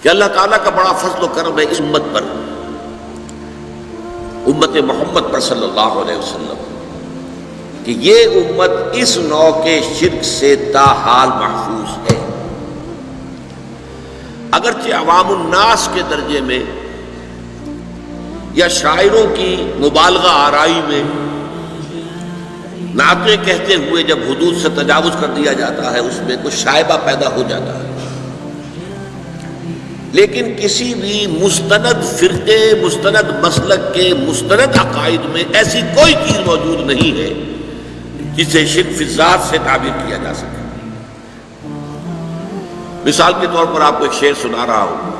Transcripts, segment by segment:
کہ اللہ تعالیٰ کا بڑا فضل و کرم ہے اس امت پر، امت محمد پر صلی اللہ علیہ وسلم، کہ یہ امت اس نوع کے شرک سے تاحال محفوظ ہے۔ اگرچہ عوام الناس کے درجے میں یا شاعروں کی مبالغہ آرائی میں نعتیں کہتے ہوئے جب حدود سے تجاوز کر دیا جاتا ہے اس میں کچھ شائبہ پیدا ہو جاتا ہے، لیکن کسی بھی مستند فرقے، مستند مسلک کے مستند عقائد میں ایسی کوئی چیز موجود نہیں ہے جسے شرک فی الذات سے تعبیر کیا جا سکے۔ مثال کے طور پر آپ کو ایک شعر سنا رہا ہوں،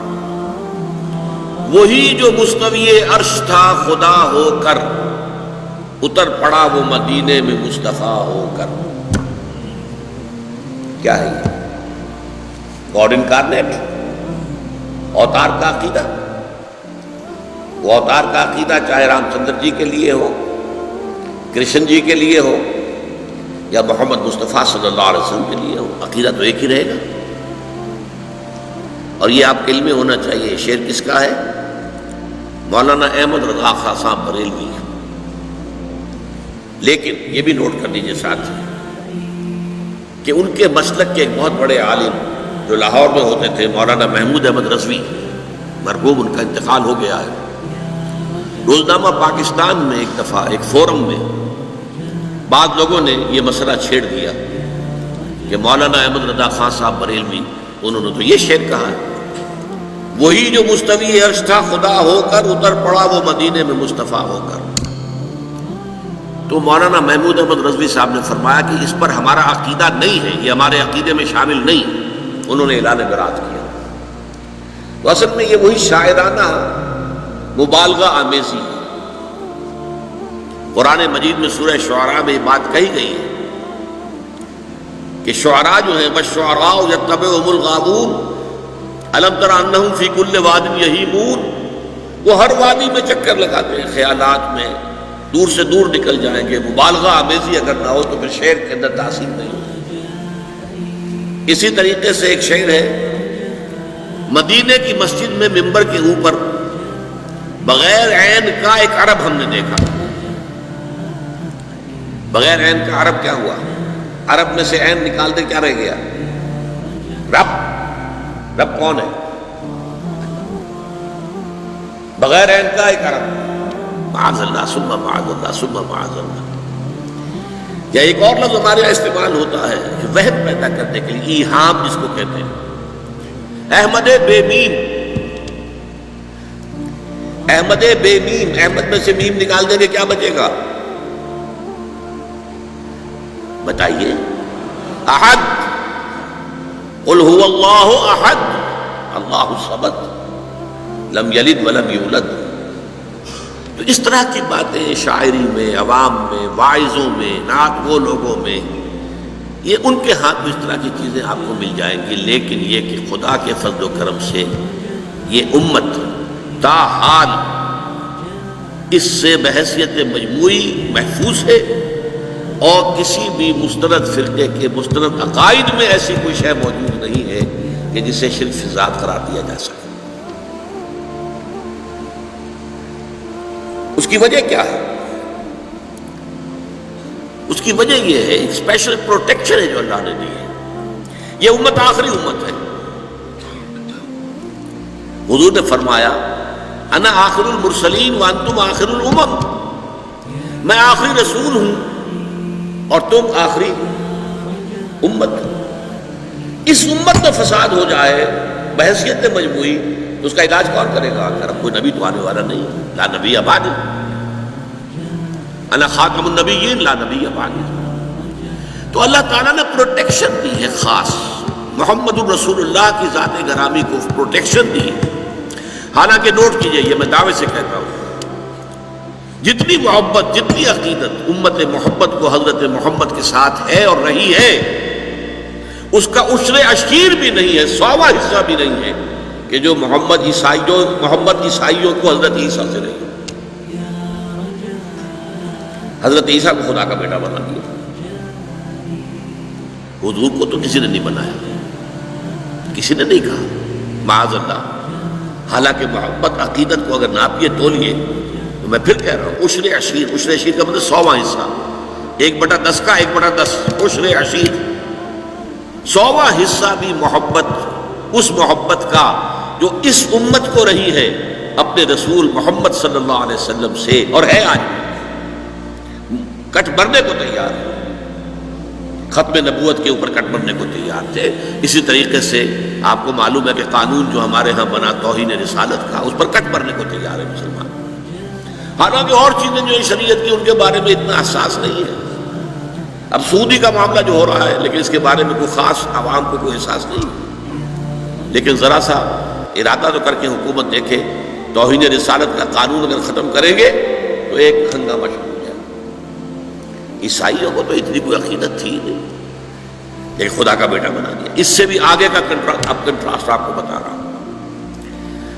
وہی جو مستوی عرش تھا خدا ہو کر، اتر پڑا وہ مدینے میں مصطفیٰ ہو کر۔ کیا ہے یہ؟ گاڈ انکارنیٹ، اوتار کا عقیدہ۔ وہ اوتار کا عقیدہ چاہے رام چندر جی کے لیے ہو، کرشن جی کے لیے ہو، یا محمد مصطفیٰ صلی اللہ علیہ وسلم کے لیے ہو، عقیدہ تو ایک ہی رہے گا۔ اور یہ آپ کے علم میں ہونا چاہیے، شعر کس کا ہے؟ مولانا احمد رضا خان صاحب بریلوی۔ لیکن یہ بھی نوٹ کر لیجیے ساتھ کہ ان کے مسلک کے ایک بہت بڑے عالم جو لاہور میں ہوتے تھے، مولانا محمود احمد رضوی، مرحوم، ان کا انتقال ہو گیا ہے۔ روزنامہ پاکستان میں ایک دفعہ ایک فورم میں بعض لوگوں نے یہ مسئلہ چھیڑ دیا کہ مولانا احمد رضا خان صاحب بریلوی، انہوں نے تو یہ شعر کہا ہے، وہی جو مستوی عرش تھا خدا ہو کر، اتر پڑا وہ مدینے میں مصطفیٰ ہو کر۔ تو مولانا محمود احمد رضوی صاحب نے فرمایا کہ اس پر ہمارا عقیدہ نہیں ہے، یہ ہمارے عقیدے میں شامل نہیں۔ انہوں نے اعلان برات کیا۔ تو اصل میں یہ وہی شاعرانہ مبالغہ آمیزی ہے۔ قرآن مجید میں سورہ شعراء میں یہ بات کہی گئی ہے کہ شعراء جو ہیں والشعراء یتبعہم الغاوون الم تر انہم فی کل واد یہیمون، وہ ہر وادی میں چکر لگاتے ہیں، خیالات میں دور سے دور نکل جائیں گے۔ مبالغہ آمیزی اگر نہ ہو تو پھر شعر کے اندر تاثیر نہیں ہوتی۔ اسی طریقے سے ایک شعر ہے، مدینے کی مسجد میں ممبر کے اوپر بغیر عین کا ایک عرب ہم نے دیکھا۔ بغیر عین کا عرب کیا ہوا؟ عرب میں سے عین نکال دے کیا رہ گیا؟ رب۔ رب کون ہے؟ بغیر عین کا ایک عرب، معاذ اللہ ثم معاذ اللہ ثم معاذ اللہ۔ یا ایک اور لفظ ہمارے یہاں استعمال ہوتا ہے وہم پیدا کرنے کے لیے، ایہام جس کو کہتے ہیں، احمد بے میم۔ احمد بے میم، احمد میں سے میم نکال دیں گے کیا بچے گا؟ بتائیے۔ احد، قل هو اللہ احد اللہ الصمد لم یلد ولم یولد۔ تو اس طرح کی باتیں شاعری میں، عوام میں، واعظوں میں، نعت گو لوگوں میں، یہ ان کے ہاتھ میں اس طرح کی چیزیں آپ کو مل جائیں گی۔ لیکن یہ کہ خدا کے فضل و کرم سے یہ امت تاحال اس سے بحیثیت مجموعی محفوظ ہے، اور کسی بھی مستند فرقے کے مستند عقائد میں ایسی کوئی شے موجود نہیں ہے کہ جسے شرک فی ذات قرار دیا جا سکے۔ اس کی وجہ کیا ہے؟ اس کی وجہ یہ ہے ایک اسپیشل پروٹیکشن ہے جو اللہ نے دی ہے۔ یہ امت آخری امت ہے۔ حضور نے فرمایا انا آخر المرسلین وانتم آخر الامم، میں آخری رسول ہوں اور تم آخری امت۔ اس امت میں فساد ہو جائے بحیثیت مجموعی تو اس کا علاج کون کرے گا؟ کہ اب کوئی نبی تو آنے والا نہیں، لا نبی بعدی، انا خاتم النبیین لا نبی بعدی۔ تو اللہ تعالیٰ نے پروٹیکشن دی ہے خاص، محمد الرسول اللہ کی ذات گرامی کو پروٹیکشن دی ہے۔ حالانکہ نوٹ کیجئے، یہ میں دعوے سے کہتا ہوں، جتنی محبت، جتنی عقیدت امت محمد کو حضرت محمد کے ساتھ ہے اور رہی ہے، اس کا عشر عشیر بھی نہیں ہے، 100واں حصہ بھی نہیں ہے کہ جو محمد عیسائیوں کو حضرت عیسیٰ سے رہی۔ حضرت عیسیٰ کو خدا کا بیٹا بنا دیا، حضور کو تو کسی نے نہیں بنایا، کسی نے نہیں کہا معاذ اللہ. حالانکہ محبت عقیدت کو اگر ناپیے تولیے تو میں پھر کہہ رہا ہوں عشر عشیر. عشر عشیر کا مطلب 100واں حصہ. 1/10 کا 1/10 عشر عشیر. 100واں حصہ بھی محبت، اس محبت کا جو اس امت کو رہی ہے اپنے رسول محمد صلی اللہ علیہ وسلم سے، اور ہے آج کٹ بھرنے کو تیار ہے. ختم نبوت کے اوپر کٹ بھرنے کو تیار تھے. اسی طریقے سے آپ کو معلوم ہے کہ قانون جو ہمارے ہاں بنا توہین رسالت کا، اس پر کٹ بھرنے کو تیار ہے مسلمان. حالانکہ اور چیزیں جو شریعت کی ان کے بارے میں اتنا حساس نہیں ہے. اب سودی کا معاملہ جو ہو رہا ہے لیکن اس کے بارے میں کوئی خاص عوام کو کوئی احساس نہیں ہے. لیکن ذرا سا ارادہ تو کر کے حکومت دیکھے توہین رسالت کا قانون اگر ختم کریں گے تو ایک ہنگامہ شروع ہو جائے. عیسائیوں کو تو اتنی کوئی عقیدت تھی نہیں لیکن خدا کا بیٹا بنا دیا. اس سے بھی آگے کا کنٹراسٹ آپ کو بتا رہا ہوں.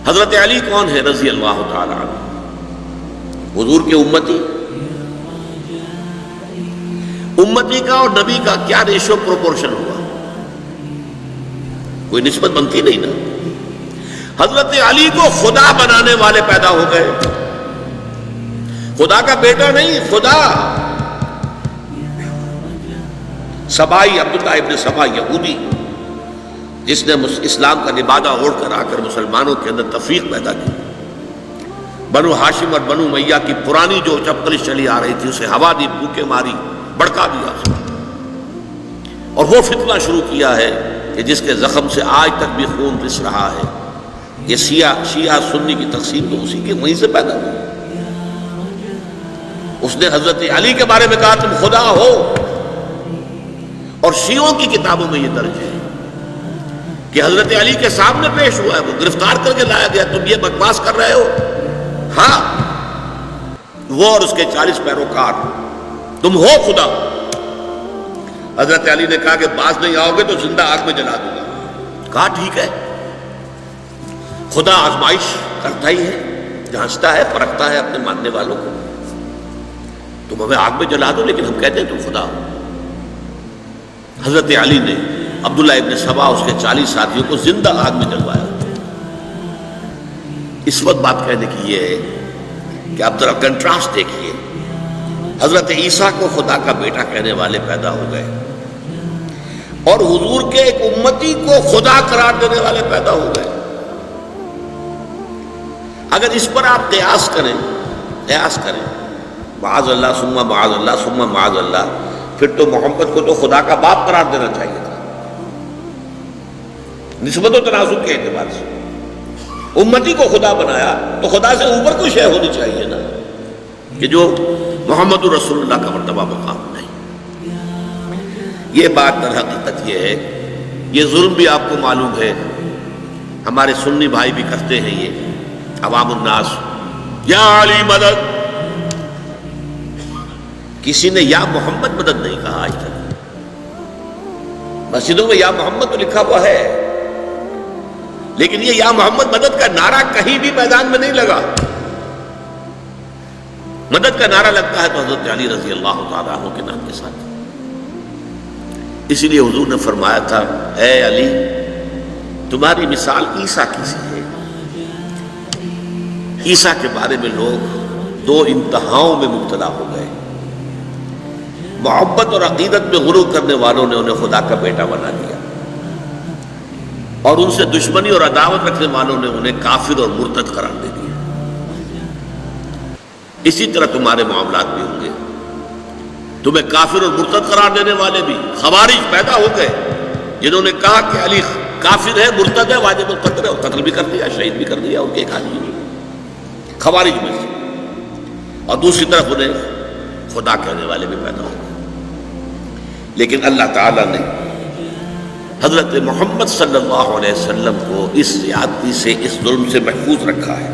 حضرت علی کون ہے رضی اللہ تعالی عنہ؟ حضور کے امتی. امتی کا اور نبی کا کیا ریشو پروپورشن ہوا؟ کوئی نسبت بنتی نہیں نا. حضرت علی کو خدا بنانے والے پیدا ہو گئے. خدا کا بیٹا نہیں، خدا. سبائی عبداللہ ابن سبا یہودی جس نے اسلام کا لبادہ اوڑھ کر آ کر مسلمانوں کے اندر تفریق پیدا کی. بنو ہاشم اور بنو میاں کی پرانی جو چپکلش چلی آ رہی تھی اسے ہوا دی، بھوکے ماری، بڑکا دیا. اور وہ فتنہ شروع کیا ہے کہ جس کے زخم سے آج تک بھی خون رس رہا ہے. یہ شیعہ سنی کی تقسیم تو اسی کے وہیں سے پیدا ہوئی. اس نے حضرت علی کے بارے میں کہا تم خدا ہو، اور شیعوں کی کتابوں میں یہ درج ہے کہ حضرت علی کے سامنے پیش ہوا ہے، وہ گرفتار کر کے لایا گیا. تم یہ بکواس کر رہے ہو؟ ہاں، وہ اور اس کے 40 پیروکار، تم ہو خدا. حضرت علی نے کہا کہ باز نہیں آؤ گے تو زندہ آگ میں جلا دوں گا. کہا ٹھیک ہے. خدا آزمائش کرتا ہی ہے، جانچتا ہے، پرکھتا ہے اپنے ماننے والوں کو. تم ہمیں آگ میں جلا دو لیکن ہم کہتے ہیں تم خدا ہو. حضرت علی نے عبداللہ ابن سبا اس کے 40 ساتھیوں کو زندہ آگ میں جلوایا. اس وقت بات کہنے کی یہ ہے کہ آپ ذرا کنٹراسٹ دیکھیے. حضرت عیسیٰ کو خدا کا بیٹا کہنے والے پیدا ہو گئے اور حضور کے ایک امتی کو خدا قرار دینے والے پیدا ہو گئے. اگر اس پر آپ قیاس کریں معاذ اللہ ثم معاذ اللہ ثم معاذ اللہ، پھر تو محمد کو تو خدا کا باپ قرار دینا چاہیے تھا نسبت و تناسب کے اعتبار سے. امتی کو خدا بنایا تو خدا سے اوپر کوئی شے ہونی چاہیے نا کہ جو محمد رسول اللہ کا مرتبہ مقام نہیں. یہ بات در حقیقت یہ ہے. یہ ظلم بھی آپ کو معلوم ہے، ہمارے سنی بھائی بھی کرتے ہیں. یہ عوام الناس یا علی مدد، کسی نے یا محمد مدد نہیں کہا آج تک. مسجدوں میں یا محمد تو لکھا ہوا ہے لیکن یہ یا محمد مدد کا نعرہ کہیں بھی میدان میں نہیں لگا. مدد کا نعرہ لگتا ہے تو حضرت علی رضی اللہ تعالیٰ عنہ کے نام کے ساتھ. اسی لیے حضور نے فرمایا تھا اے علی تمہاری مثال عیسیٰ کی سی ہے. عیسیٰ کے بارے میں لوگ دو انتہاؤں میں مبتلا ہو گئے. محبت اور عقیدت میں غرور کرنے والوں نے انہیں خدا کا بیٹا بنا دیا اور ان سے دشمنی اور عداوت رکھنے والوں نے انہیں کافر اور مرتد قرار دے دیا. اسی طرح تمہارے معاملات بھی ہوں گے. تمہیں کافر اور مرتد قرار دینے والے بھی خوارج پیدا ہو گئے جنہوں نے کہا کہ علی کافر ہے، مرتد ہے، واجب القتل ہے، اور قتل بھی کر دیا، شہید بھی کر دیا ان کے ایک آدمی خوارج میں سے. اور دوسری طرف انہیں خدا کہنے والے بھی پیدا ہو گئے. لیکن اللہ تعالیٰ نے حضرت محمد صلی اللہ علیہ وسلم کو اس زیادتی سے، اس ظلم سے محفوظ رکھا ہے.